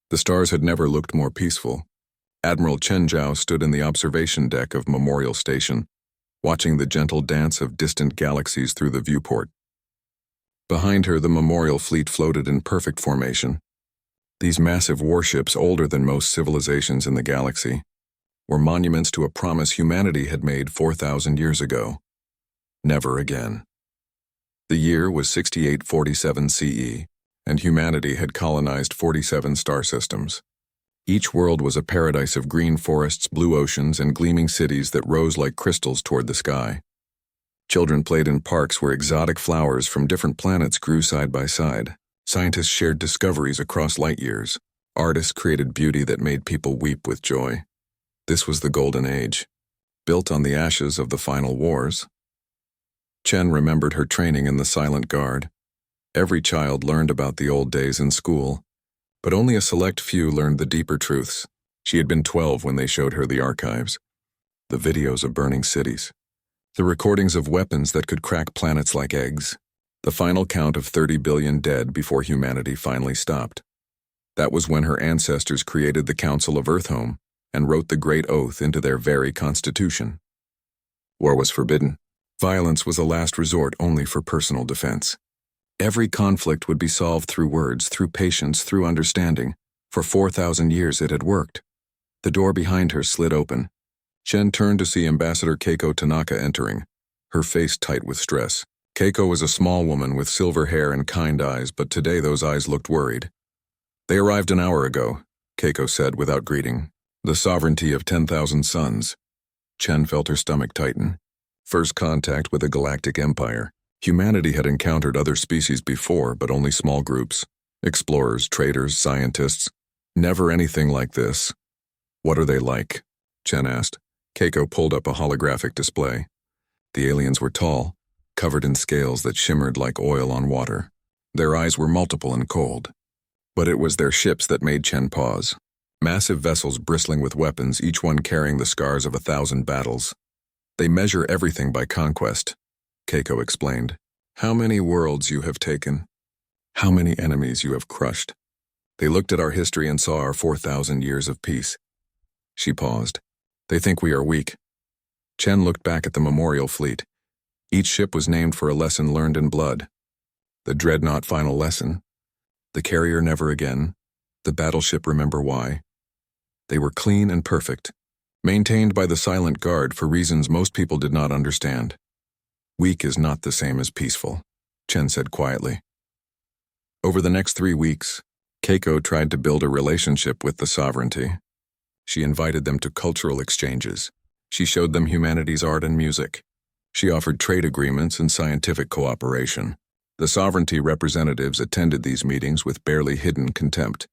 The stars had never looked more peaceful. Admiral Chen Zhao stood in the observation deck of Memorial Station, watching the gentle dance of distant galaxies through the viewport. Behind her, the Memorial Fleet floated in perfect formation. These massive warships, older than most civilizations in the galaxy, were monuments to a promise humanity had made 4,000 years ago. Never again. The year was 6847 CE, and humanity had colonized 47 star systems. Each world was a paradise of green forests, blue oceans, and gleaming cities that rose like crystals toward the sky. Children played in parks where exotic flowers from different planets grew side by side. Scientists shared discoveries across light years. Artists created beauty that made people weep with joy. This was the Golden Age, built on the ashes of the final wars. Chen remembered her training in the Silent Guard. Every child learned about the old days in school, but only a select few learned the deeper truths. She had been 12 when they showed her the archives, the videos of burning cities, the recordings of weapons that could crack planets like eggs, the final count of 30 billion dead before humanity finally stopped. That was when her ancestors created the Council of Earthhome and wrote the Great Oath into their very constitution. War was forbidden. Violence was a last resort only for personal defense. Every conflict would be solved through words, through patience, through understanding. For 4,000 years it had worked. The door behind her slid open. Chen turned to see Ambassador Keiko Tanaka entering, her face tight with stress. Keiko was a small woman with silver hair and kind eyes, but today those eyes looked worried. "They arrived an hour ago," Keiko said without greeting. "The sovereignty of 10,000 suns." Chen felt her stomach tighten. First contact with a galactic empire. Humanity had encountered other species before, but only small groups. Explorers, traders, scientists. Never anything like this. "What are they like?" Chen asked. Keiko pulled up a holographic display. The aliens were tall, covered in scales that shimmered like oil on water. Their eyes were multiple and cold. But it was their ships that made Chen pause. Massive vessels bristling with weapons, each one carrying the scars of 1,000 battles. "They measure everything by conquest," Keiko explained. "How many worlds you have taken. How many enemies you have crushed. They looked at our history and saw our 4,000 years of peace." She paused. "They think we are weak." Chen looked back at the Memorial Fleet. Each ship was named for a lesson learned in blood. The Dreadnought Final Lesson. The Carrier Never Again. The Battleship Remember Why. They were clean and perfect, maintained by the Silent Guard for reasons most people did not understand. "Weak is not the same as peaceful," Chen said quietly. Over the next 3 weeks, Keiko tried to build a relationship with the sovereignty. She invited them to cultural exchanges. She showed them humanity's art and music. She offered trade agreements and scientific cooperation. The sovereignty representatives attended these meetings with barely hidden contempt.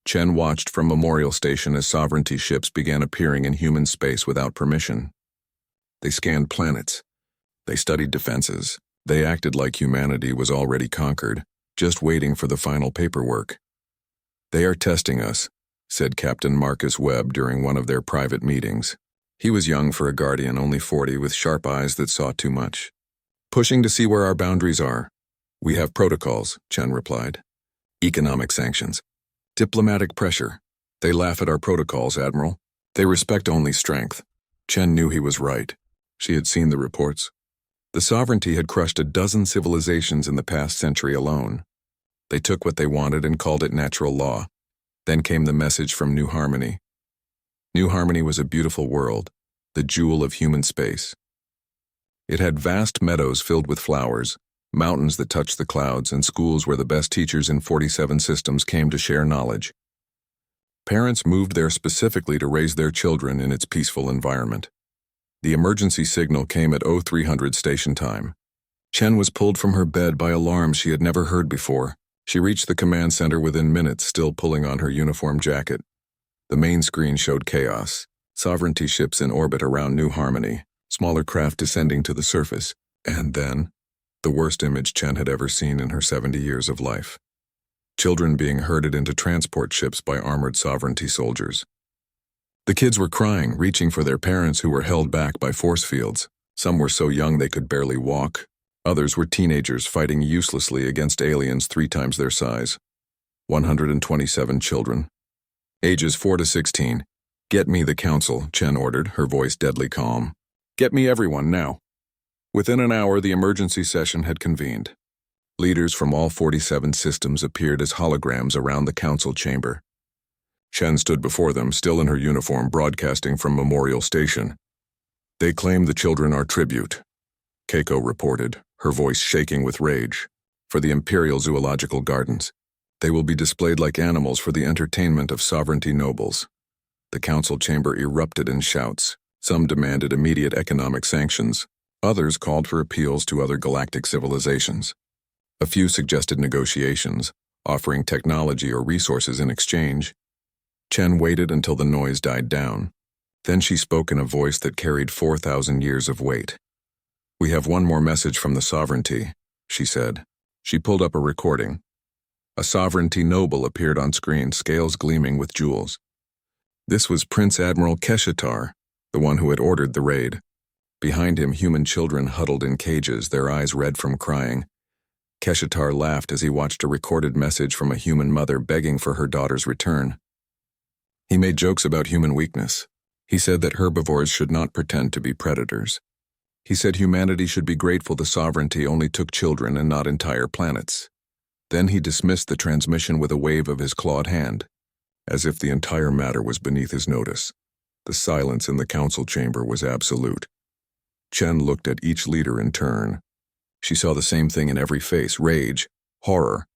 Chen watched from Memorial Station as sovereignty ships began appearing in human space without permission. They scanned planets. They studied defenses. They acted like humanity was already conquered, just waiting for the final paperwork. "They are testing us," said Captain Marcus Webb during one of their private meetings. He was young for a Guardian, only 40, with sharp eyes that saw too much. "Pushing to see where our boundaries are. We have protocols," Chen replied. "Economic sanctions. Diplomatic pressure. They laugh at our protocols, Admiral. They respect only strength." Chen knew he was right. She had seen the reports. The sovereignty had crushed a dozen civilizations in the past century alone. They took what they wanted and called it natural law. Then came the message from New Harmony. New Harmony was a beautiful world, the jewel of human space. It had vast meadows filled with flowers, mountains that touched the clouds, and schools where the best teachers in 47 systems came to share knowledge. Parents moved there specifically to raise their children in its peaceful environment. The emergency signal came at 0300 station time. Chen was pulled from her bed by alarms she had never heard before. She reached the command center within minutes, still pulling on her uniform jacket. The main screen showed chaos. Sovereignty ships in orbit around New Harmony, smaller craft descending to the surface, and then the worst image Chen had ever seen in her 70 years of life. Children being herded into transport ships by armored sovereignty soldiers. The kids were crying, reaching for their parents who were held back by force fields. Some were so young they could barely walk. Others were teenagers fighting uselessly against aliens 3 times their size. 127 children, Ages 4 to 16. Get me the council, Chen ordered, her voice deadly calm. Get me everyone, now. Within an hour, the emergency session had convened. Leaders from all 47 systems appeared as holograms around the council chamber. Chen stood before them, still in her uniform, broadcasting from Memorial Station. They claim the children are tribute, Keiko reported, her voice shaking with rage, for the Imperial Zoological Gardens. They will be displayed like animals for the entertainment of sovereignty nobles. The council chamber erupted in shouts. Some demanded immediate economic sanctions. Others called for appeals to other galactic civilizations. A few suggested negotiations, offering technology or resources in exchange. Chen waited until the noise died down. Then she spoke in a voice that carried 4,000 years of weight. We have one more message from the sovereignty, she said. She pulled up a recording. A sovereignty noble appeared on screen, scales gleaming with jewels. This was Prince Admiral Keshatar, the one who had ordered the raid. Behind him, human children huddled in cages, their eyes red from crying. Keshatar laughed as he watched a recorded message from a human mother begging for her daughter's return. He made jokes about human weakness. He said that herbivores should not pretend to be predators. He said humanity should be grateful the sovereignty only took children and not entire planets. Then he dismissed the transmission with a wave of his clawed hand, as if the entire matter was beneath his notice. The silence in the council chamber was absolute. Chen looked at each leader in turn. She saw the same thing in every face: rage, horror,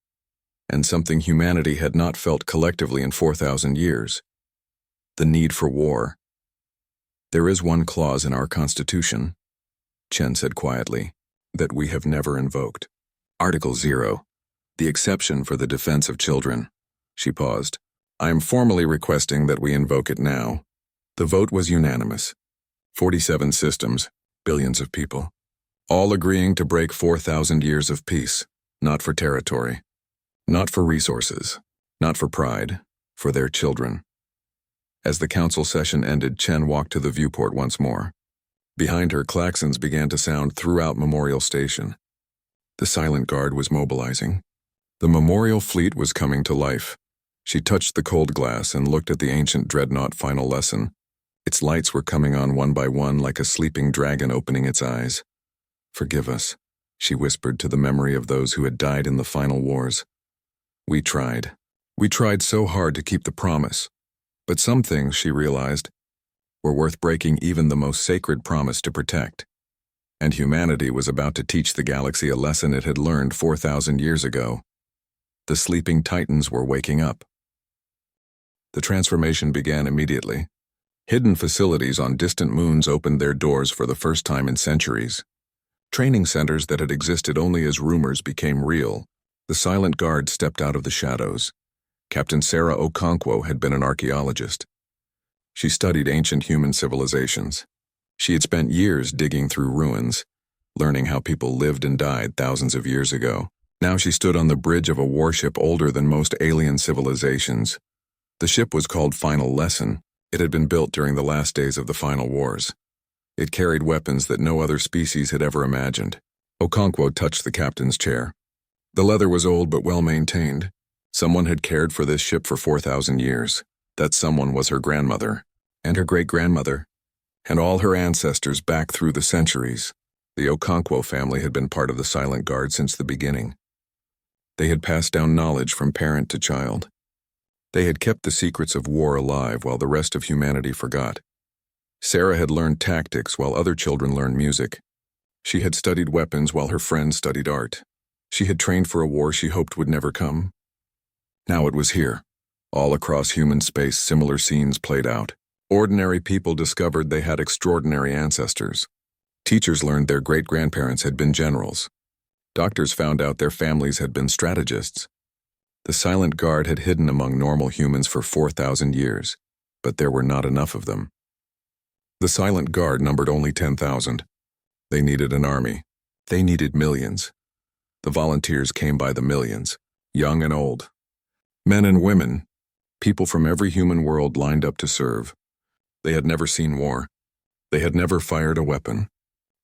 and something humanity had not felt collectively in 4,000 years. The need for war. There is one clause in our Constitution, Chen said quietly, that we have never invoked. Article 0. The exception for the defense of children. She paused. I am formally requesting that we invoke it now. The vote was unanimous. 47 systems, billions of people, all agreeing to break 4,000 years of peace, not for territory, not for resources, not for pride, for their children. As the council session ended, Chen walked to the viewport once more. Behind her, klaxons began to sound throughout Memorial Station. The silent guard was mobilizing. The memorial fleet was coming to life. She touched the cold glass and looked at the ancient dreadnought final lesson. Its lights were coming on one by one like a sleeping dragon opening its eyes. Forgive us, she whispered to the memory of those who had died in the final wars. We tried. We tried so hard to keep the promise. But some things, she realized, were worth breaking even the most sacred promise to protect. And humanity was about to teach the galaxy a lesson it had learned 4,000 years ago. The sleeping titans were waking up. The transformation began immediately. Hidden facilities on distant moons opened their doors for the first time in centuries. Training centers that had existed only as rumors became real. The silent guard stepped out of the shadows. Captain Sarah Okonkwo had been an archaeologist. She studied ancient human civilizations. She had spent years digging through ruins, learning how people lived and died thousands of years ago. Now she stood on the bridge of a warship older than most alien civilizations. The ship was called Final Lesson. It had been built during the last days of the final wars. It carried weapons that no other species had ever imagined. Okonkwo touched the captain's chair. The leather was old but well maintained. Someone had cared for this ship for 4,000 years. That someone was her grandmother, and her great-grandmother, and all her ancestors back through the centuries. The Okonkwo family had been part of the Silent Guard since the beginning. They had passed down knowledge from parent to child. They had kept the secrets of war alive while the rest of humanity forgot. Sarah had learned tactics while other children learned music. She had studied weapons while her friends studied art. She had trained for a war she hoped would never come. Now it was here. All across human space, similar scenes played out. Ordinary people discovered they had extraordinary ancestors. Teachers learned their great-grandparents had been generals. Doctors found out their families had been strategists. The Silent Guard had hidden among normal humans for 4,000 years, but there were not enough of them. The Silent Guard numbered only 10,000. They needed an army. They needed millions. The volunteers came by the millions, young and old. Men and women, people from every human world lined up to serve. They had never seen war. They had never fired a weapon.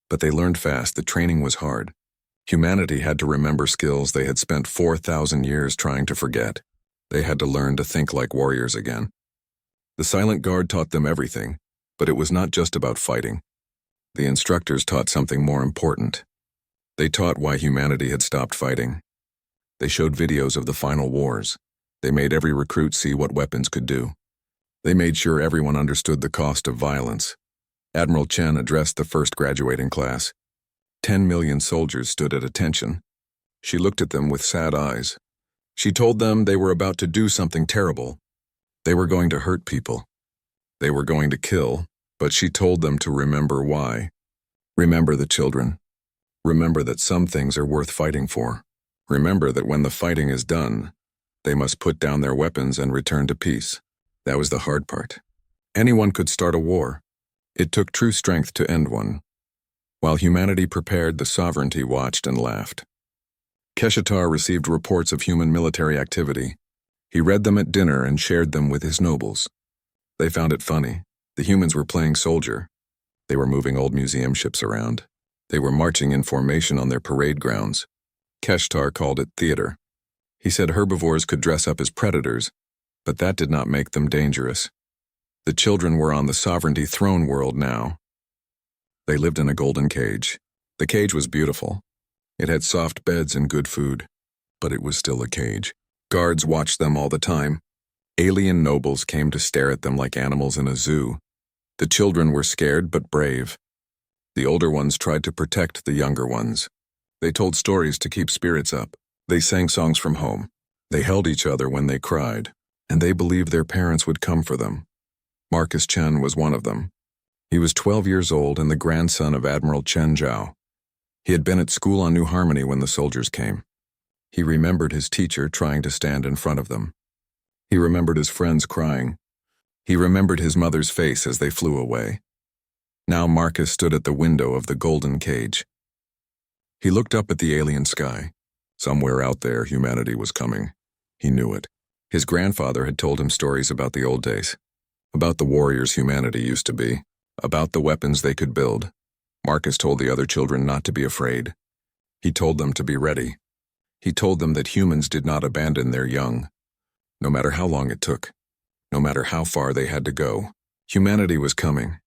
But they learned fast that training was hard. Humanity had to remember skills they had spent 4,000 years trying to forget. They had to learn to think like warriors again. The silent guard taught them everything, but it was not just about fighting. The instructors taught something more important. They taught why humanity had stopped fighting. They showed videos of the final wars. They made every recruit see what weapons could do. They made sure everyone understood the cost of violence. Admiral Chen addressed the first graduating class. 10 million soldiers stood at attention. She looked at them with sad eyes. She told them they were about to do something terrible. They were going to hurt people. They were going to kill, but she told them to remember why. Remember the children. Remember that some things are worth fighting for. Remember that when the fighting is done, they must put down their weapons and return to peace. That was the hard part. Anyone could start a war. It took true strength to end one. While humanity prepared, the sovereignty watched and laughed. Keshatar received reports of human military activity. He read them at dinner and shared them with his nobles. They found it funny. The humans were playing soldier. They were moving old museum ships around. They were marching in formation on their parade grounds. Keshtar called it theater. He said herbivores could dress up as predators, but that did not make them dangerous. The children were on the sovereignty throne world now. They lived in a golden cage. The cage was beautiful. It had soft beds and good food, but it was still a cage. Guards watched them all the time. Alien nobles came to stare at them like animals in a zoo. The children were scared but brave. The older ones tried to protect the younger ones. They told stories to keep spirits up. They sang songs from home. They held each other when they cried, and they believed their parents would come for them. Marcus Chen was one of them. He was 12 years old and the grandson of Admiral Chen Zhao. He had been at school on New Harmony when the soldiers came. He remembered his teacher trying to stand in front of them. He remembered his friends crying. He remembered his mother's face as they flew away. Now Marcus stood at the window of the golden cage. He looked up at the alien sky. Somewhere out there, humanity was coming. He knew it. His grandfather had told him stories about the old days, about the warriors humanity used to be, about the weapons they could build. Marcus told the other children not to be afraid. He told them to be ready. He told them that humans did not abandon their young. No matter how long it took, no matter how far they had to go, humanity was coming.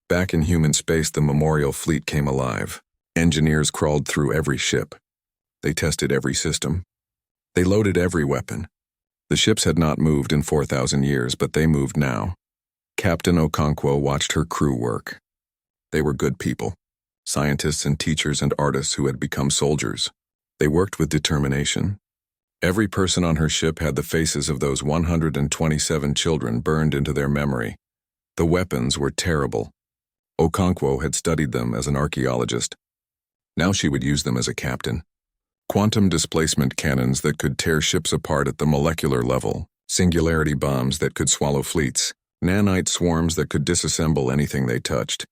Back in human space, the memorial fleet came alive. Engineers crawled through every ship. They tested every system. They loaded every weapon. The ships had not moved in 4,000 years, but they moved now. Captain Okonkwo watched her crew work. They were good people, scientists and teachers and artists who had become soldiers. They worked with determination. Every person on her ship had the faces of those 127 children burned into their memory. The weapons were terrible. Okonkwo had studied them as an archaeologist. Now she would use them as a captain. Quantum displacement cannons that could tear ships apart at the molecular level, singularity bombs that could swallow fleets, nanite swarms that could disassemble anything they touched.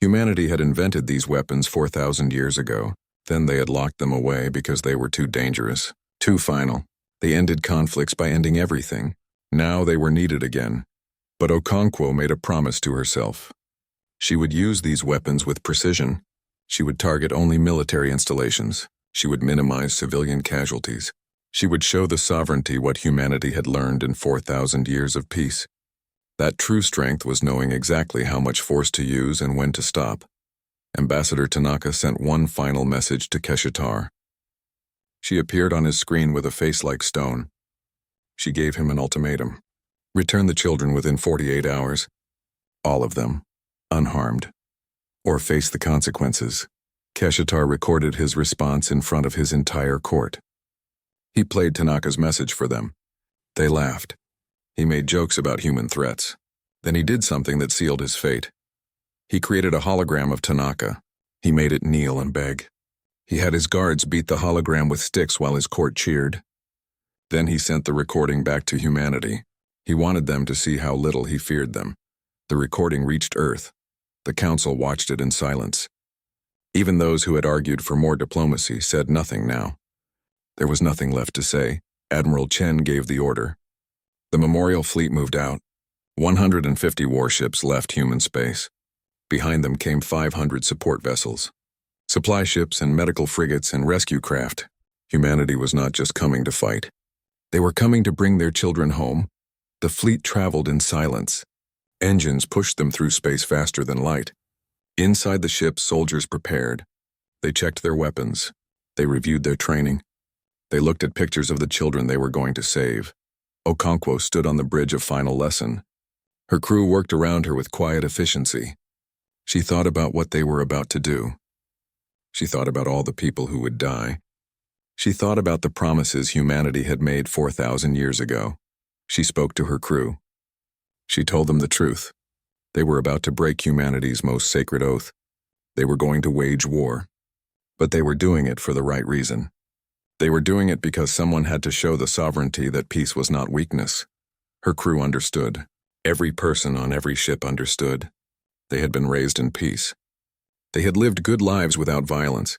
Humanity had invented these weapons 4,000 years ago. Then they had locked them away because they were too dangerous, too final. They ended conflicts by ending everything. Now they were needed again. But Okonkwo made a promise to herself. She would use these weapons with precision. She would target only military installations. She would minimize civilian casualties. She would show the sovereignty what humanity had learned in 4,000 years of peace. That true strength was knowing exactly how much force to use and when to stop. Ambassador Tanaka sent one final message to Keshatar. She appeared on his screen with a face like stone. She gave him an ultimatum. Return the children within 48 hours. All of them, unharmed. Or face the consequences. Keshatar recorded his response in front of his entire court. He played Tanaka's message for them. They laughed. He made jokes about human threats. Then he did something that sealed his fate. He created a hologram of Tanaka. He made it kneel and beg. He had his guards beat the hologram with sticks while his court cheered. Then he sent the recording back to humanity. He wanted them to see how little he feared them. The recording reached Earth. The council watched it in silence. Even those who had argued for more diplomacy said nothing now. There was nothing left to say. Admiral Chen gave the order. The memorial fleet moved out. 150 warships left human space. Behind them came 500 support vessels. Supply ships and medical frigates and rescue craft. Humanity was not just coming to fight. They were coming to bring their children home. The fleet traveled in silence. Engines pushed them through space faster than light. Inside the ship, soldiers prepared. They checked their weapons. They reviewed their training. They looked at pictures of the children they were going to save. Okonkwo stood on the bridge of final lesson. Her crew worked around her with quiet efficiency. She thought about what they were about to do. She thought about all the people who would die. She thought about the promises humanity had made 4,000 years ago. She spoke to her crew. She told them the truth. They were about to break humanity's most sacred oath. They were going to wage war. But they were doing it for the right reason. They were doing it because someone had to show the sovereignty that peace was not weakness. Her crew understood. Every person on every ship understood. They had been raised in peace. They had lived good lives without violence.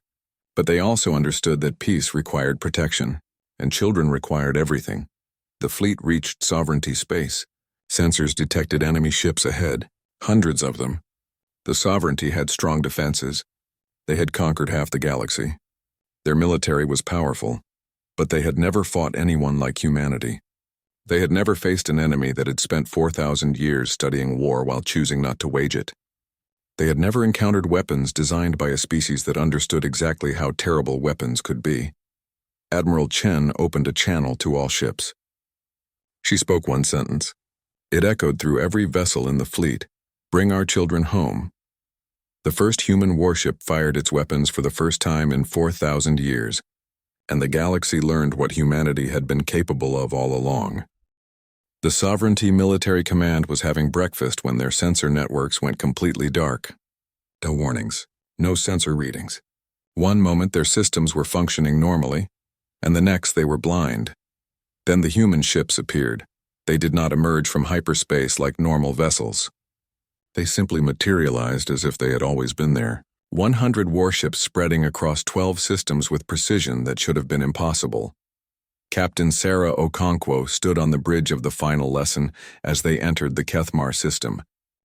But they also understood that peace required protection, and children required everything. The fleet reached sovereignty space. Sensors detected enemy ships ahead, hundreds of them. The sovereignty had strong defenses. They had conquered half the galaxy. Their military was powerful, but they had never fought anyone like humanity. They had never faced an enemy that had spent 4,000 years studying war while choosing not to wage it. They had never encountered weapons designed by a species that understood exactly how terrible weapons could be. Admiral Chen opened a channel to all ships. She spoke one sentence. It echoed through every vessel in the fleet. Bring our children home. The first human warship fired its weapons for the first time in 4,000 years, and the galaxy learned what humanity had been capable of all along. The Sovereignty Military Command was having breakfast when their sensor networks went completely dark. No warnings, no sensor readings. One moment their systems were functioning normally, and the next they were blind. Then the human ships appeared. They did not emerge from hyperspace like normal vessels. They simply materialized as if they had always been there. 100 warships spreading across 12 systems with precision that should have been impossible. Captain Sarah Okonkwo stood on the bridge of the final lesson as they entered the Kethmar system,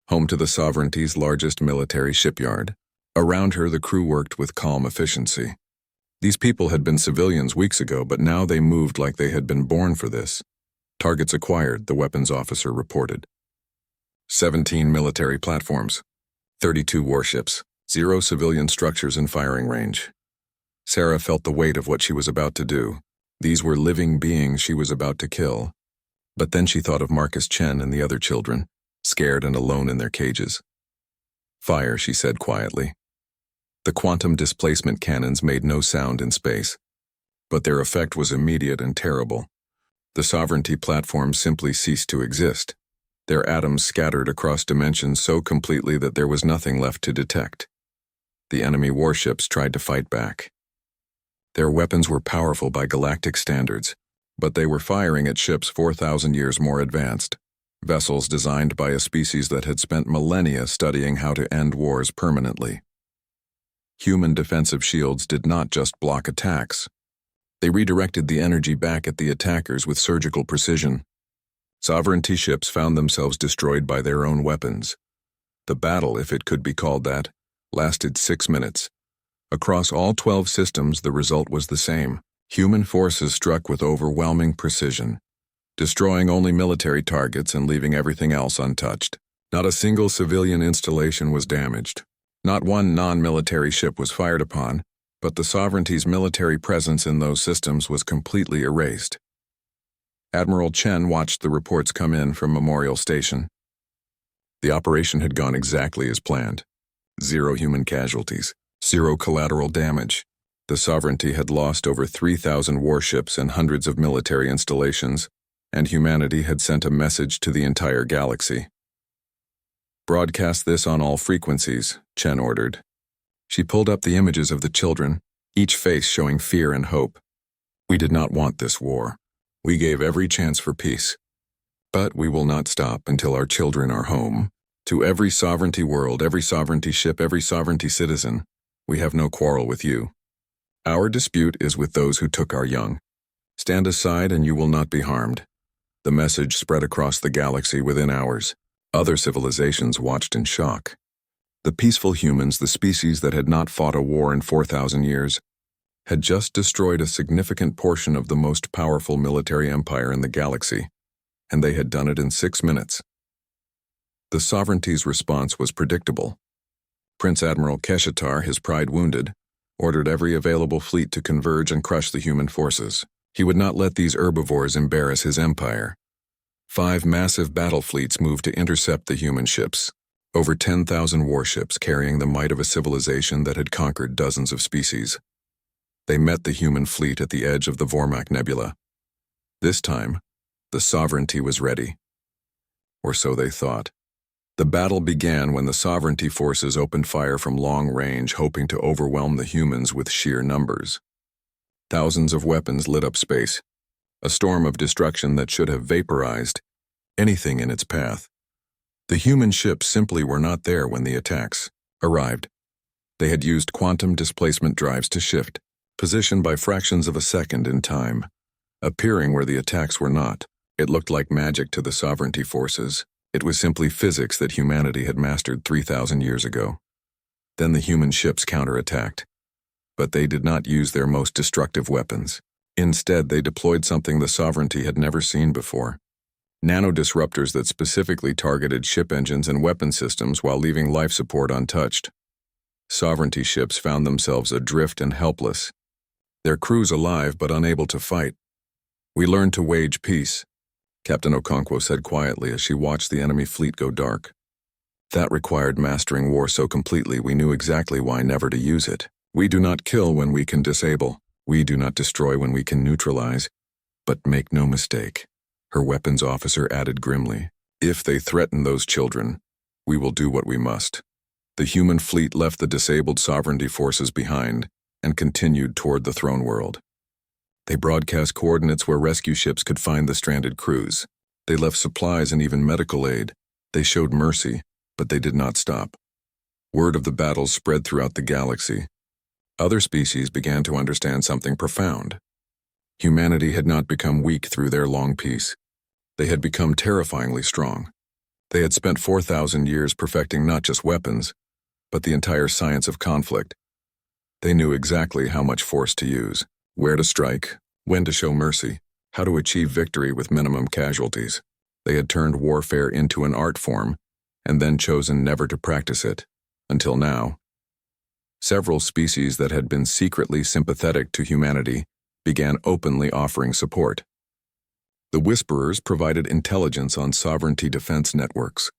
home to the Sovereignty's largest military shipyard. Around her, the crew worked with calm efficiency. These people had been civilians weeks ago, but now they moved like they had been born for this. Targets acquired, the weapons officer reported. 17 military platforms, 32 warships, 0 civilian structures in firing range. Sarah felt the weight of what she was about to do. These were living beings she was about to kill. But then she thought of Marcus Chen and the other children, scared and alone in their cages. Fire, she said quietly. The quantum displacement cannons made no sound in space, but their effect was immediate and terrible. The Sovereignty platforms simply ceased to exist. Their atoms scattered across dimensions so completely that there was nothing left to detect. The enemy warships tried to fight back. Their weapons were powerful by galactic standards, but they were firing at ships 4,000 years more advanced, vessels designed by a species that had spent millennia studying how to end wars permanently. Human defensive shields did not just block attacks. They redirected the energy back at the attackers with surgical precision. Sovereignty ships found themselves destroyed by their own weapons. The battle, if it could be called that, lasted 6 minutes. Across all 12 systems, the result was the same. Human forces struck with overwhelming precision, destroying only military targets and leaving everything else untouched. Not a single civilian installation was damaged. Not one non-military ship was fired upon, but the Sovereignty's military presence in those systems was completely erased. Admiral Chen watched the reports come in from Memorial Station. The operation had gone exactly as planned. 0 human casualties, 0 collateral damage. The Sovereignty had lost over 3,000 warships and hundreds of military installations, and humanity had sent a message to the entire galaxy. Broadcast this on all frequencies, Chen ordered. She pulled up the images of the children, each face showing fear and hope. We did not want this war. We gave every chance for peace. But we will not stop until our children are home. To every Sovereignty world, every Sovereignty ship, every Sovereignty citizen, we have no quarrel with you. Our dispute is with those who took our young. Stand aside and you will not be harmed. The message spread across the galaxy within hours. Other civilizations watched in shock. The peaceful humans, the species that had not fought a war in 4,000 years, had just destroyed a significant portion of the most powerful military empire in the galaxy, and they had done it in 6 minutes. The sovereignty's response was predictable. Prince Admiral Keshatar, his pride wounded, ordered every available fleet to converge and crush the human forces. He would not let these herbivores embarrass his empire. 5 massive battle fleets moved to intercept the human ships, over 10,000 warships carrying the might of a civilization that had conquered dozens of species. They met the human fleet at the edge of the Vormak Nebula. This time, the sovereignty was ready. Or so they thought. The battle began when the sovereignty forces opened fire from long range, hoping to overwhelm the humans with sheer numbers. Thousands of weapons lit up space, a storm of destruction that should have vaporized anything in its path. The human ships simply were not there when the attacks arrived. They had used quantum displacement drives to shift, positioned by fractions of a second in time, appearing where the attacks were not. It looked like magic to the sovereignty forces. It was simply physics that humanity had mastered 3,000 years ago. Then the human ships counterattacked. But they did not use their most destructive weapons. Instead, they deployed something the sovereignty had never seen before. Nano-disruptors that specifically targeted ship engines and weapon systems while leaving life support untouched. Sovereignty ships found themselves adrift and helpless, their crews alive but unable to fight. "We learned to wage peace," Captain Okonkwo said quietly as she watched the enemy fleet go dark. "That required mastering war so completely we knew exactly why never to use it. We do not kill when we can disable. We do not destroy when we can neutralize. But make no mistake," her weapons officer added grimly, "if they threaten those children, we will do what we must." The human fleet left the disabled sovereignty forces behind and continued toward the throne world. They broadcast coordinates where rescue ships could find the stranded crews. They left supplies and even medical aid. They showed mercy, but they did not stop. Word of the battles spread throughout the galaxy. Other species began to understand something profound. Humanity had not become weak through their long peace. They had become terrifyingly strong. They had spent 4,000 years perfecting not just weapons, but the entire science of conflict. They knew exactly how much force to use, where to strike, when to show mercy, how to achieve victory with minimum casualties. They had turned warfare into an art form, and then chosen never to practice it, until now. Several species that had been secretly sympathetic to humanity began openly offering support. The Whisperers provided intelligence on sovereignty defense networks.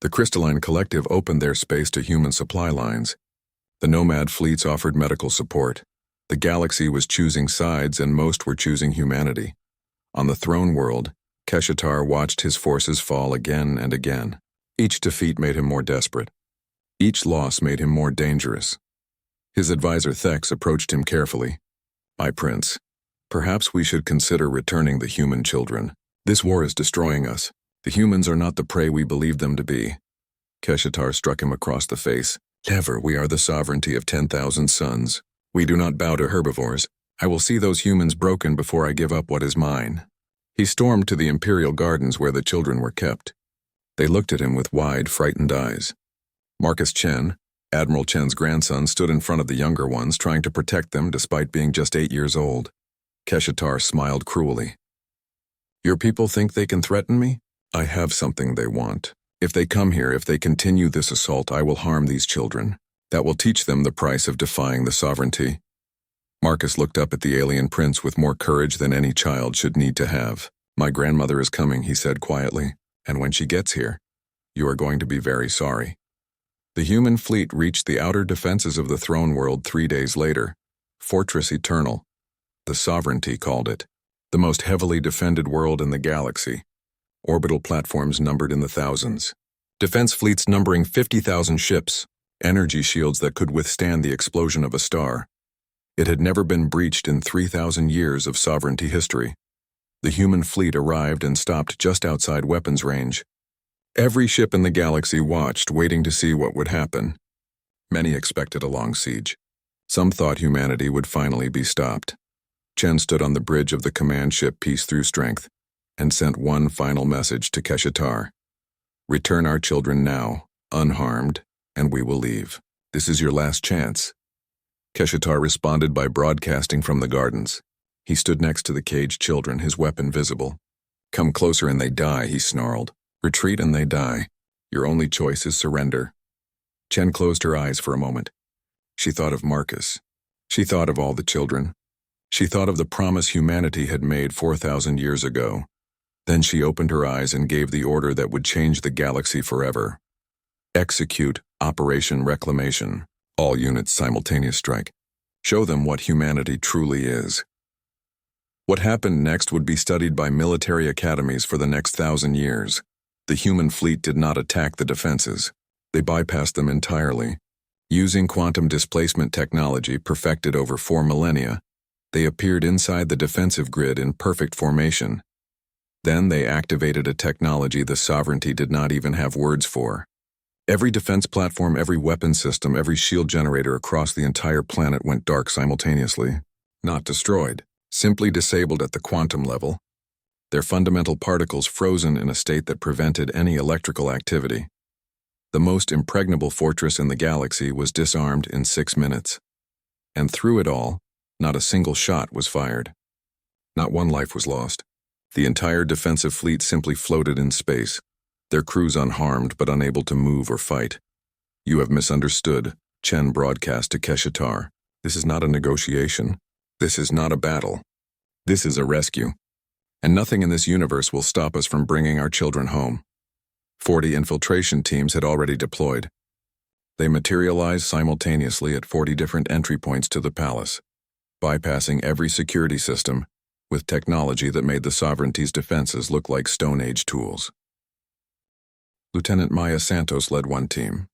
The Crystalline Collective opened their space to human supply lines. The Nomad fleets offered medical support. The galaxy was choosing sides and most were choosing humanity. On the throne world, Keshatar watched his forces fall again and again. Each defeat made him more desperate. Each loss made him more dangerous. His advisor Thex approached him carefully. "My prince, perhaps we should consider returning the human children. This war is destroying us. The humans are not the prey we believed them to be." Keshatar struck him across the face. "Never. We are the sovereignty of 10,000 suns. We do not bow to herbivores. I will see those humans broken before I give up what is mine." He stormed to the Imperial Gardens where the children were kept. They looked at him with wide, frightened eyes. Marcus Chen, Admiral Chen's grandson, stood in front of the younger ones, trying to protect them despite being just 8 years old. Keshatar smiled cruelly. "Your people think they can threaten me? I have something they want. If they come here, if they continue this assault, I will harm these children. That will teach them the price of defying the sovereignty." Marcus looked up at the alien prince with more courage than any child should need to have. "My grandmother is coming," he said quietly, "and when she gets here, you are going to be very sorry." The human fleet reached the outer defenses of the throne world 3 days later. Fortress Eternal. The Sovereignty called it. The most heavily defended world in the galaxy. Orbital platforms numbered in the thousands. Defense fleets numbering 50,000 ships. Energy shields that could withstand the explosion of a star. It had never been breached in 3,000 years of sovereignty history. The human fleet arrived and stopped just outside weapons range. Every ship in the galaxy watched, waiting to see what would happen. Many expected a long siege. Some thought humanity would finally be stopped. Chen stood on the bridge of the command ship Peace Through Strength and sent one final message to Keshatar. "Return our children now, unharmed, and we will leave. This is your last chance." Keshatar responded by broadcasting from the gardens. He stood next to the caged children, his weapon visible. "Come closer and they die," he snarled. "Retreat and they die." Your only choice is surrender. Chen closed her eyes for a moment. She thought of Marcus. She thought of all the children. She thought of the promise humanity had made 4,000 years ago. Then she opened her eyes and gave the order that would change the galaxy forever. Execute Operation Reclamation. All units simultaneous strike. Show them what humanity truly is. What happened next would be studied by military academies for the next 1,000 years. The human fleet did not attack the defenses. They bypassed them entirely. Using quantum displacement technology perfected over 4 millennia, they appeared inside the defensive grid in perfect formation. Then they activated a technology the sovereignty did not even have words for. Every defense platform, every weapon system, every shield generator across the entire planet went dark simultaneously. Not destroyed, simply disabled at the quantum level. Their fundamental particles frozen in a state that prevented any electrical activity. The most impregnable fortress in the galaxy was disarmed in 6 minutes. And through it all, not a single shot was fired. Not one life was lost. The entire defensive fleet simply floated in space, their crews unharmed but unable to move or fight. You have misunderstood, Chen broadcast to Keshatar. This is not a negotiation. This is not a battle. This is a rescue. And nothing in this universe will stop us from bringing our children home. 40 infiltration teams had already deployed. They materialized simultaneously at 40 different entry points to the palace, bypassing every security system with technology that made the sovereignty's defenses look like Stone Age tools. Lieutenant Maya Santos led one team.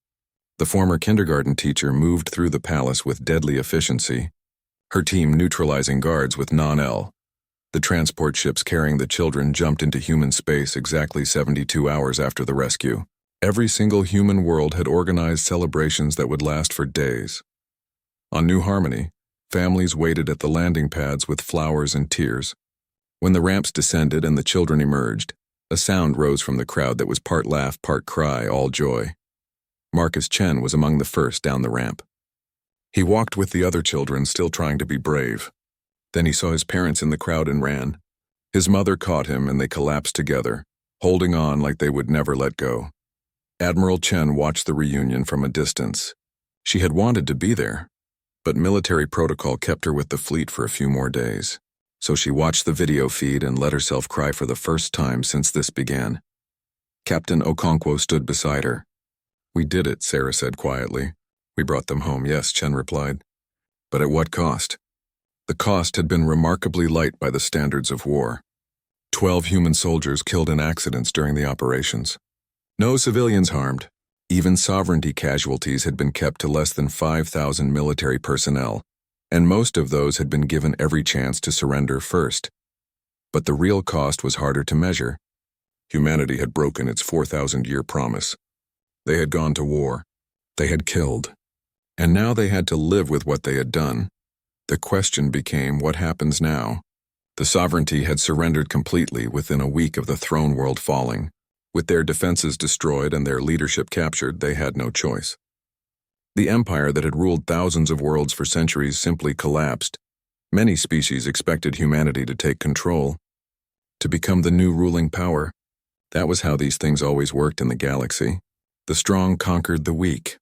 The former kindergarten teacher moved through the palace with deadly efficiency, her team neutralizing guards with non-L. The transport ships carrying the children jumped into human space exactly 72 hours after the rescue. Every single human world had organized celebrations that would last for days. On New Harmony, families waited at the landing pads with flowers and tears. When the ramps descended and the children emerged, a sound rose from the crowd that was part laugh, part cry, all joy. Marcus Chen was among the first down the ramp. He walked with the other children, still trying to be brave. Then he saw his parents in the crowd and ran. His mother caught him and they collapsed together, holding on like they would never let go. Admiral Chen watched the reunion from a distance. She had wanted to be there, but military protocol kept her with the fleet for a few more days. So she watched the video feed and let herself cry for the first time since this began. Captain Okonkwo stood beside her. "We did it," Sarah said quietly. "We brought them home," "Yes," Chen replied. "But at what cost?" The cost had been remarkably light by the standards of war. 12 human soldiers killed in accidents during the operations. No civilians harmed. Even sovereignty casualties had been kept to less than 5,000 military personnel, and most of those had been given every chance to surrender first. But the real cost was harder to measure. Humanity had broken its 4,000-year promise. They had gone to war. They had killed. And now they had to live with what they had done. The question became, what happens now? The sovereignty had surrendered completely within a week of the throne world falling. With their defenses destroyed and their leadership captured, they had no choice. The empire that had ruled thousands of worlds for centuries simply collapsed. Many species expected humanity to take control, to become the new ruling power. That was how these things always worked in the galaxy. The strong conquered the weak.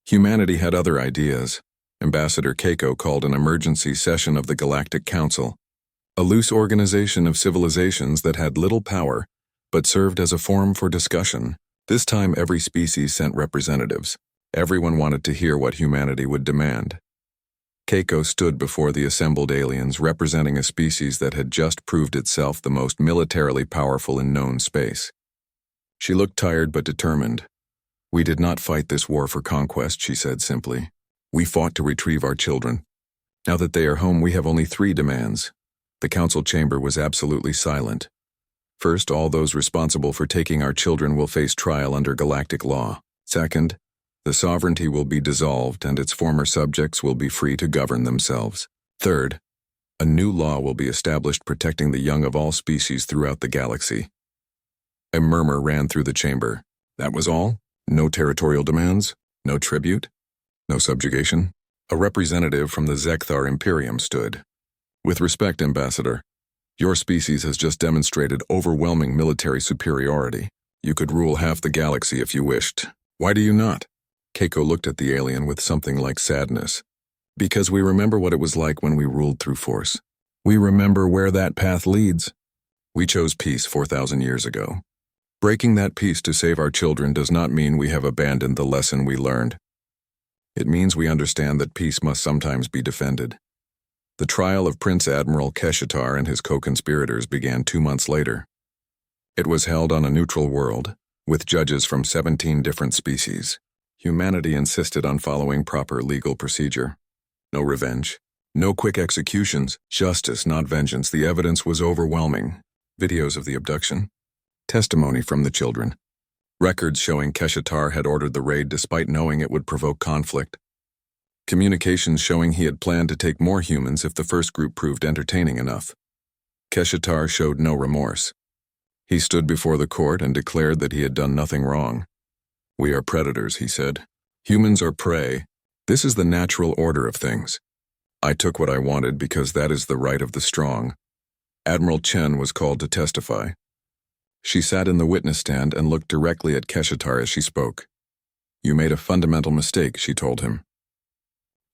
Humanity had other ideas. Ambassador Keiko called an emergency session of the Galactic Council, a loose organization of civilizations that had little power, but served as a forum for discussion. This time every species sent representatives. Everyone wanted to hear what humanity would demand. Keiko stood before the assembled aliens, representing a species that had just proved itself the most militarily powerful in known space. She looked tired but determined. "We did not fight this war for conquest," she said simply. "We fought to retrieve our children. Now that they are home, we have only 3 demands." The council chamber was absolutely silent. First, all those responsible for taking our children will face trial under galactic law. Second, the sovereignty will be dissolved and its former subjects will be free to govern themselves. Third, a new law will be established protecting the young of all species throughout the galaxy. A murmur ran through the chamber. That was all? No territorial demands? No tribute? No subjugation? A representative from the Zekthar Imperium stood. "With respect, Ambassador, your species has just demonstrated overwhelming military superiority. You could rule half the galaxy if you wished. Why do you not? Keiko looked at the alien with something like sadness. Because we remember what it was like when we ruled through force. We remember where that path leads. We chose peace 4,000 years ago. Breaking that peace to save our children does not mean we have abandoned the lesson we learned. It means we understand that peace must sometimes be defended. The trial of Prince Admiral Keshatar and his co-conspirators began 2 months later. It was held on a neutral world, with judges from 17 different species. Humanity insisted on following proper legal procedure. No revenge. No quick executions. Justice, not vengeance. The evidence was overwhelming. Videos of the abduction. Testimony from the children. Records showing Keshatar had ordered the raid despite knowing it would provoke conflict. Communications showing he had planned to take more humans if the first group proved entertaining enough. Keshatar showed no remorse. He stood before the court and declared that he had done nothing wrong. We are predators, he said. Humans are prey. This is the natural order of things. I took what I wanted because that is the right of the strong. Admiral Chen was called to testify. She sat in the witness stand and looked directly at Keshatar as she spoke. You made a fundamental mistake, she told him.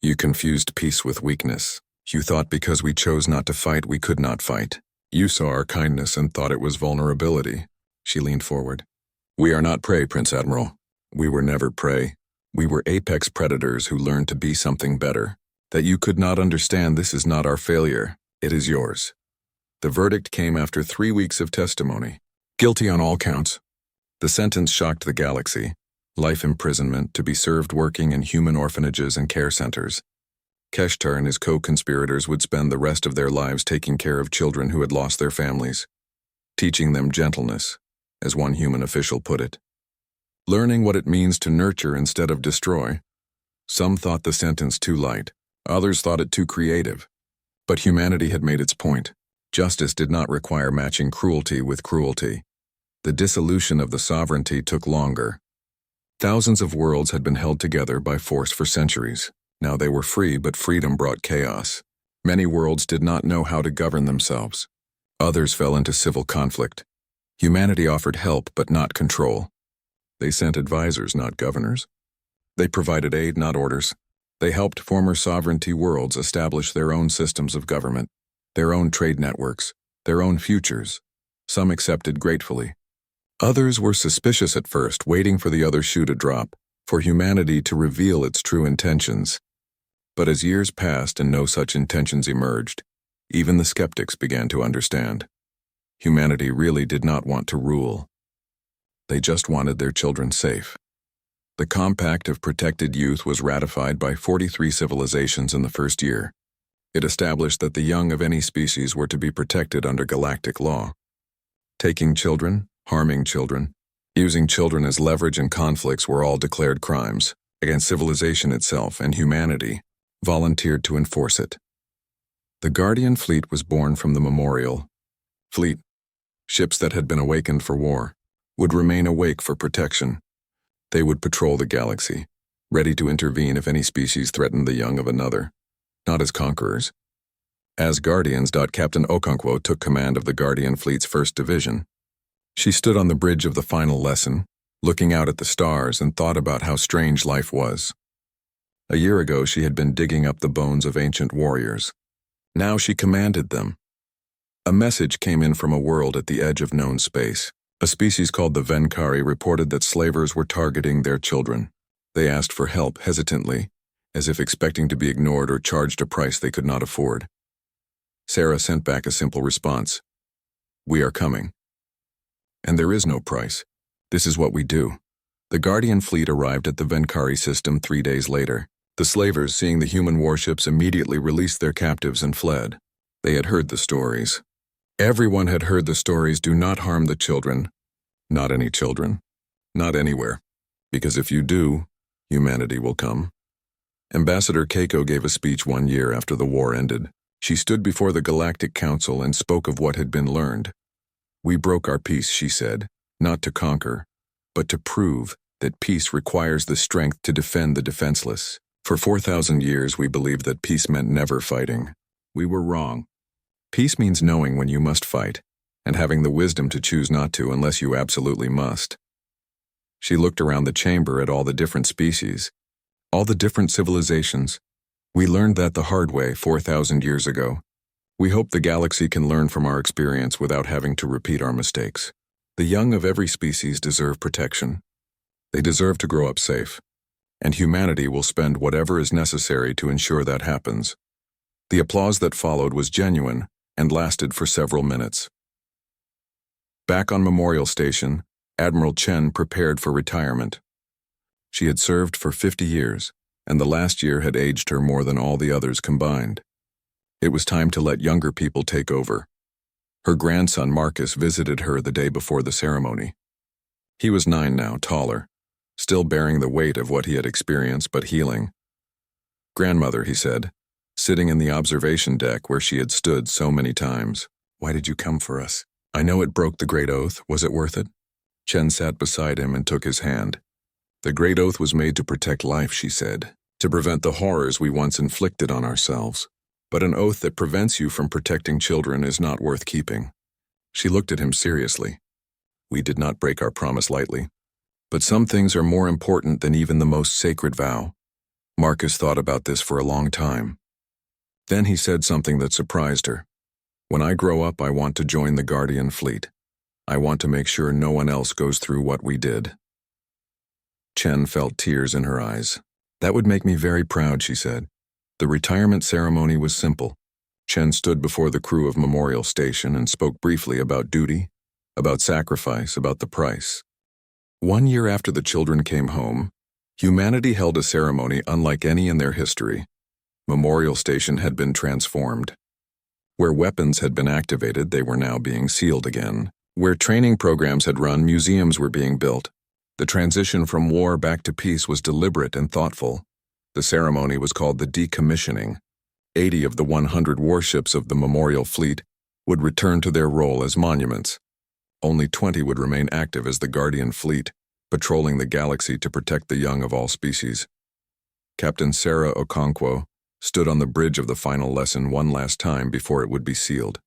You confused peace with weakness. You thought because we chose not to fight, we could not fight. You saw our kindness and thought it was vulnerability. She leaned forward. We are not prey, Prince Admiral. We were never prey. We were apex predators who learned to be something better. That you could not understand, this is not our failure. It is yours. The verdict came after 3 weeks of testimony. Guilty on all counts. The sentence shocked the galaxy. Life imprisonment to be served working in human orphanages and care centers. Keshatar and his co-conspirators would spend the rest of their lives taking care of children who had lost their families, teaching them gentleness, as one human official put it. Learning what it means to nurture instead of destroy. Some thought the sentence too light, others thought it too creative. But humanity had made its point. Justice did not require matching cruelty with cruelty. The dissolution of the sovereignty took longer. Thousands of worlds had been held together by force for centuries. Now they were free, but freedom brought chaos. Many worlds did not know how to govern themselves. Others fell into civil conflict. Humanity offered help, but not control. They sent advisors, not governors. They provided aid, not orders. They helped former sovereignty worlds establish their own systems of government, their own trade networks, their own futures. Some accepted gratefully. Others were suspicious at first, waiting for the other shoe to drop, for humanity to reveal its true intentions. But as years passed and no such intentions emerged, even the skeptics began to understand. Humanity really did not want to rule. They just wanted their children safe. The Compact of Protected Youth was ratified by 43 civilizations in the first year. It established that the young of any species were to be protected under galactic law. Taking children, harming children, using children as leverage in conflicts were all declared crimes against civilization itself, and humanity volunteered to enforce it. The Guardian fleet was born from the Memorial Fleet. Ships that had been awakened for war would remain awake for protection. They would patrol the galaxy, ready to intervene if any species threatened the young of another, not as conquerors. As Guardians, Captain Okonkwo took command of the Guardian fleet's 1st Division. She stood on the bridge of the final lesson, looking out at the stars, and thought about how strange life was. A year ago, she had been digging up the bones of ancient warriors. Now she commanded them. A message came in from a world at the edge of known space. A species called the Venkari reported that slavers were targeting their children. They asked for help hesitantly, as if expecting to be ignored or charged a price they could not afford. Sarah sent back a simple response. We are coming. And there is no price. This is what we do. The Guardian fleet arrived at the Venkari system 3 days later. The slavers, seeing the human warships, immediately released their captives and fled. They had heard the stories. Everyone had heard the stories. Do not harm the children. Not any children. Not anywhere. Because if you do, humanity will come. Ambassador Keiko gave a speech 1 year after the war ended. She stood before the Galactic Council and spoke of what had been learned. We broke our peace, she said, not to conquer, but to prove that peace requires the strength to defend the defenseless. For 4,000 years, we believed that peace meant never fighting. We were wrong. Peace means knowing when you must fight, and having the wisdom to choose not to unless you absolutely must. She looked around the chamber at all the different species, all the different civilizations. We learned that the hard way 4,000 years ago. We hope the galaxy can learn from our experience without having to repeat our mistakes. The young of every species deserve protection. They deserve to grow up safe, and humanity will spend whatever is necessary to ensure that happens. The applause that followed was genuine and lasted for several minutes. Back on Memorial Station, Admiral Chen prepared for retirement. She had served for 50 years, and the last year had aged her more than all the others combined. It was time to let younger people take over. Her grandson Marcus visited her the day before the ceremony. He was 9 now, taller, still bearing the weight of what he had experienced but healing. "Grandmother," he said, sitting in the observation deck where she had stood so many times. "Why did you come for us? I know it broke the Great Oath. Was it worth it?" Chen sat beside him and took his hand. "The Great Oath was made to protect life," she said, "to prevent the horrors we once inflicted on ourselves. But an oath that prevents you from protecting children is not worth keeping." She looked at him seriously. "We did not break our promise lightly. But some things are more important than even the most sacred vow." Marcus thought about this for a long time. Then he said something that surprised her. "When I grow up, I want to join the Guardian Fleet. I want to make sure no one else goes through what we did." Chen felt tears in her eyes. "That would make me very proud," she said. The retirement ceremony was simple. Chen stood before the crew of Memorial Station and spoke briefly about duty, about sacrifice, about the price. 1 year after the children came home, humanity held a ceremony unlike any in their history. Memorial Station had been transformed. Where weapons had been activated, they were now being sealed again. Where training programs had run, museums were being built. The transition from war back to peace was deliberate and thoughtful. The ceremony was called the decommissioning. 80 of the 100 warships of the Memorial Fleet would return to their role as monuments. Only 20 would remain active as the Guardian Fleet, patrolling the galaxy to protect the young of all species. Captain Sarah Okonkwo stood on the bridge of the final lesson one last time before it would be sealed.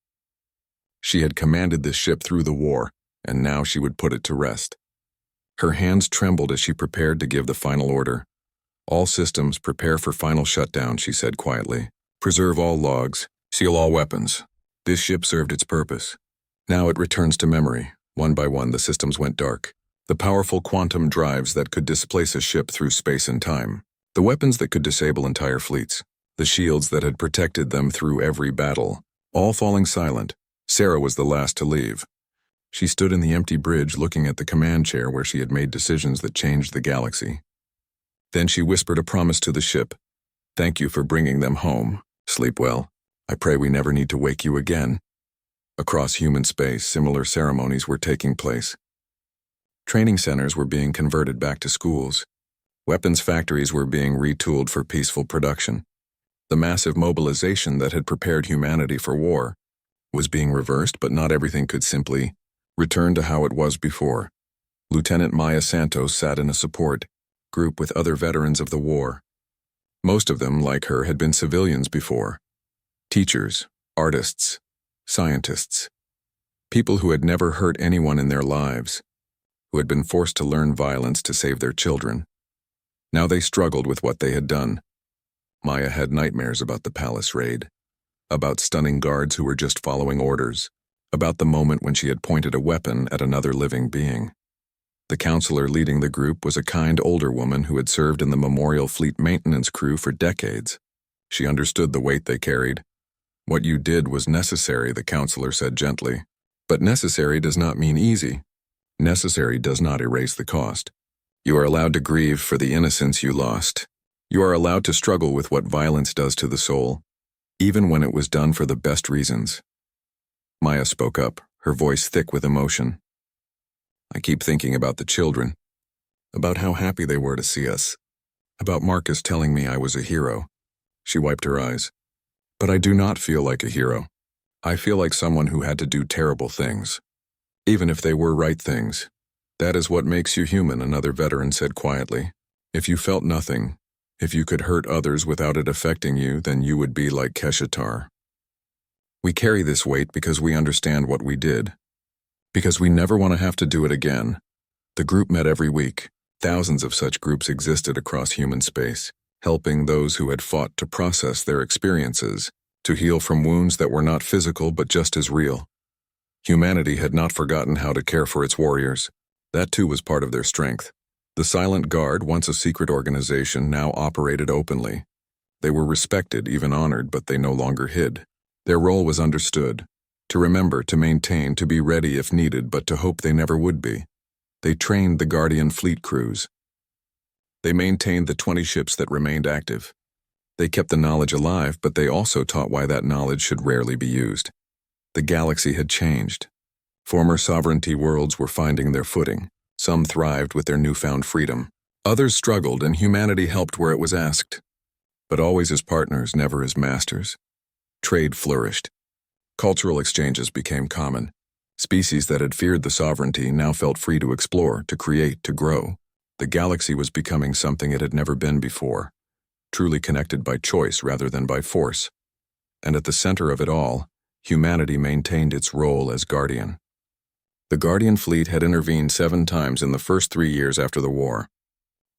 She had commanded this ship through the war, and now she would put it to rest. Her hands trembled as she prepared to give the final order. "All systems prepare for final shutdown," she said quietly. "Preserve all logs, seal all weapons." This ship served its purpose. Now it returns to memory. One by one, the systems went dark. The powerful quantum drives that could displace a ship through space and time. The weapons that could disable entire fleets. The shields that had protected them through every battle. All falling silent. Sarah was the last to leave. She stood in the empty bridge looking at the command chair where she had made decisions that changed the galaxy. Then she whispered a promise to the ship. "Thank you for bringing them home. Sleep well. I pray we never need to wake you again." Across human space, similar ceremonies were taking place. Training centers were being converted back to schools. Weapons factories were being retooled for peaceful production. The massive mobilization that had prepared humanity for war was being reversed, but not everything could simply return to how it was before. Lieutenant Maya Santos sat in a support group with other veterans of the war. Most of them, like her, had been civilians before. Teachers, artists, scientists. People who had never hurt anyone in their lives, who had been forced to learn violence to save their children. Now they struggled with what they had done. Maya had nightmares about the palace raid, about stunning guards who were just following orders, about the moment when she had pointed a weapon at another living being. The counselor leading the group was a kind older woman who had served in the Memorial Fleet maintenance crew for decades. She understood the weight they carried. "What you did was necessary," the counselor said gently. "But necessary does not mean easy. Necessary does not erase the cost. You are allowed to grieve for the innocence you lost. You are allowed to struggle with what violence does to the soul, even when it was done for the best reasons." Maya spoke up, her voice thick with emotion. "I keep thinking about the children, about how happy they were to see us, about Marcus telling me I was a hero." She wiped her eyes. "But I do not feel like a hero. I feel like someone who had to do terrible things, even if they were right things. That is what makes you human," another veteran said quietly. "If you felt nothing, if you could hurt others without it affecting you, then you would be like Keshatar. We carry this weight because we understand what we did, because we never want to have to do it again. The group met every week. Thousands of such groups existed across human space, helping those who had fought to process their experiences, to heal from wounds that were not physical but just as real. Humanity had not forgotten how to care for its warriors. That too was part of their strength. The Silent Guard, once a secret organization, now operated openly. They were respected, even honored, but they no longer hid. Their role was understood: to remember, to maintain, to be ready if needed, but to hope they never would be. They trained the Guardian fleet crews. They maintained the 20 ships that remained active. They kept the knowledge alive, but they also taught why that knowledge should rarely be used. The galaxy had changed. Former sovereignty worlds were finding their footing. Some thrived with their newfound freedom. Others struggled, and humanity helped where it was asked. But always as partners, never as masters. Trade flourished. Cultural exchanges became common. Species that had feared the sovereignty now felt free to explore, to create, to grow. The galaxy was becoming something it had never been before, truly connected by choice rather than by force. And at the center of it all, humanity maintained its role as guardian. The Guardian fleet had intervened 7 times in the first 3 years after the war.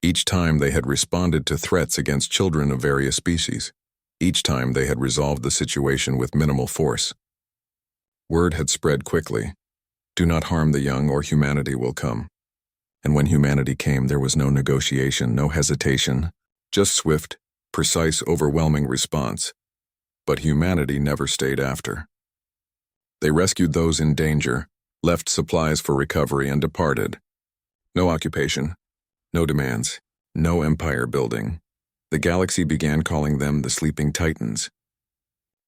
Each time they had responded to threats against children of various species. Each time they had resolved the situation with minimal force. Word had spread quickly: do not harm the young or humanity will come. And when humanity came, there was no negotiation, no hesitation, just swift, precise, overwhelming response. But humanity never stayed after. They rescued those in danger, left supplies for recovery, and departed. No occupation, no demands, no empire building. The galaxy began calling them the Sleeping Titans.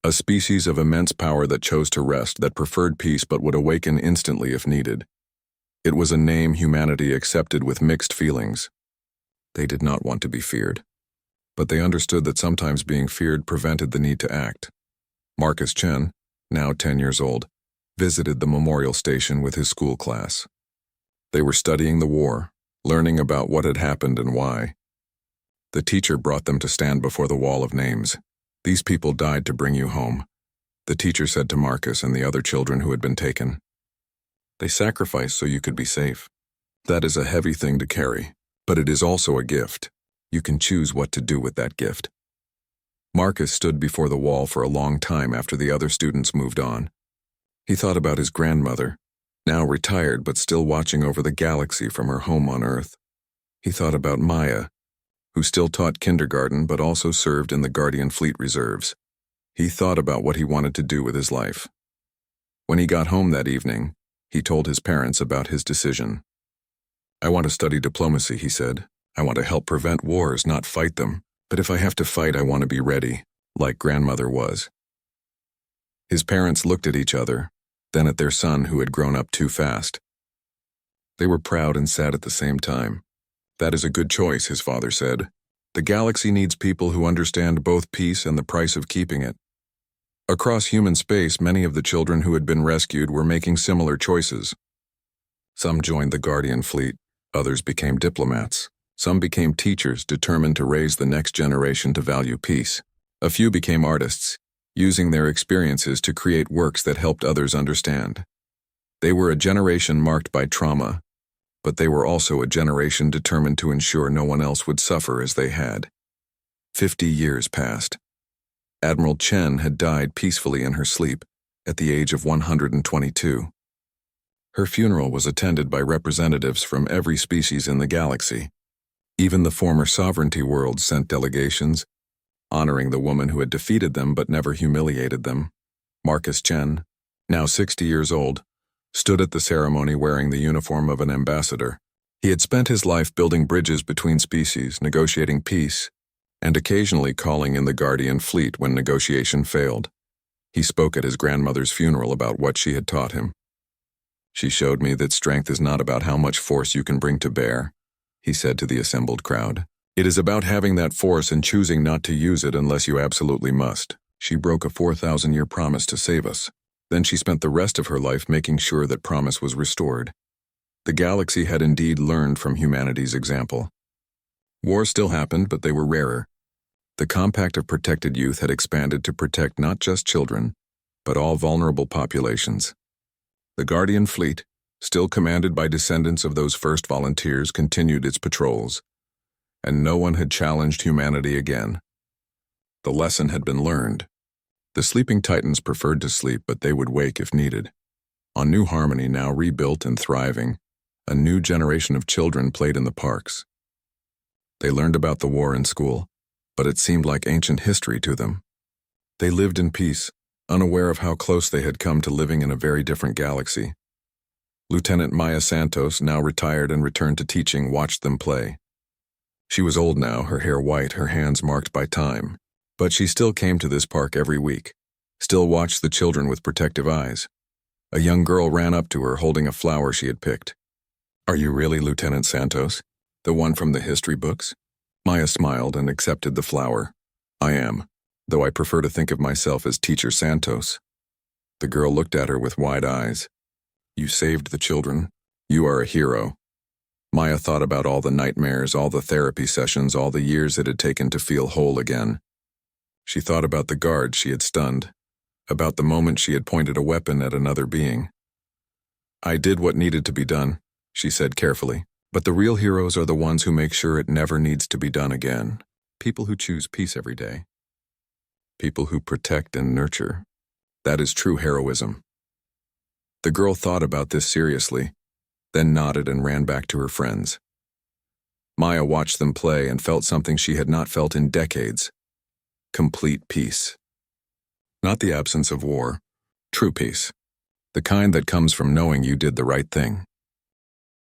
A species of immense power that chose to rest, that preferred peace but would awaken instantly if needed. It was a name humanity accepted with mixed feelings. They did not want to be feared, but they understood that sometimes being feared prevented the need to act. Marcus Chen, now 10 years old, visited the memorial station with his school class. They were studying the war, learning about what had happened and why. The teacher brought them to stand before the wall of names. "These people died to bring you home," the teacher said to Marcus and the other children who had been taken. "They sacrificed so you could be safe. That is a heavy thing to carry, but it is also a gift. You can choose what to do with that gift." Marcus stood before the wall for a long time after the other students moved on. He thought about his grandmother, now retired but still watching over the galaxy from her home on Earth. He thought about Maya, who still taught kindergarten but also served in the Guardian Fleet Reserves. He thought about what he wanted to do with his life. When he got home that evening, he told his parents about his decision. "I want to study diplomacy," he said. "I want to help prevent wars, not fight them. But if I have to fight, I want to be ready, like grandmother was." His parents looked at each other, then at their son who had grown up too fast. They were proud and sad at the same time. "That is a good choice," his father said. "The galaxy needs people who understand both peace and the price of keeping it." Across human space, many of the children who had been rescued were making similar choices. Some joined the Guardian fleet, others became diplomats. Some became teachers determined to raise the next generation to value peace. A few became artists, using their experiences to create works that helped others understand. They were a generation marked by trauma, but they were also a generation determined to ensure no one else would suffer as they had. 50 years passed. Admiral Chen had died peacefully in her sleep at the age of 122. Her funeral was attended by representatives from every species in the galaxy. Even the former sovereignty worlds sent delegations, honoring the woman who had defeated them but never humiliated them. Marcus Chen, now 60 years old, stood at the ceremony wearing the uniform of an ambassador. He had spent his life building bridges between species, negotiating peace, and occasionally calling in the Guardian fleet when negotiation failed. He spoke at his grandmother's funeral about what she had taught him. "She showed me that strength is not about how much force you can bring to bear," he said to the assembled crowd. "It is about having that force and choosing not to use it unless you absolutely must. She broke a 4,000-year promise to save us. Then she spent the rest of her life making sure that promise was restored." The galaxy had indeed learned from humanity's example. Wars still happened, but they were rarer. The Compact of Protected Youth had expanded to protect not just children, but all vulnerable populations. The Guardian fleet, still commanded by descendants of those first volunteers, continued its patrols, and no one had challenged humanity again. The lesson had been learned. The sleeping Titans preferred to sleep, but they would wake if needed. On New Harmony, now rebuilt and thriving, a new generation of children played in the parks. They learned about the war in school, but it seemed like ancient history to them. They lived in peace, unaware of how close they had come to living in a very different galaxy. Lieutenant Maya Santos, now retired and returned to teaching, watched them play. She was old now, her hair white, her hands marked by time. But she still came to this park every week, still watched the children with protective eyes. A young girl ran up to her holding a flower she had picked. "Are you really Lieutenant Santos? The one from the history books?" Maya smiled and accepted the flower. "I am, though I prefer to think of myself as Teacher Santos." The girl looked at her with wide eyes. "You saved the children. You are a hero." Maya thought about all the nightmares, all the therapy sessions, all the years it had taken to feel whole again. She thought about the guards she had stunned, about the moment she had pointed a weapon at another being. "I did what needed to be done," she said carefully, "but the real heroes are the ones who make sure it never needs to be done again. People who choose peace every day. People who protect and nurture. That is true heroism." The girl thought about this seriously, then nodded and ran back to her friends. Maya watched them play and felt something she had not felt in decades. Complete peace. Not the absence of war, true peace. The kind that comes from knowing you did the right thing.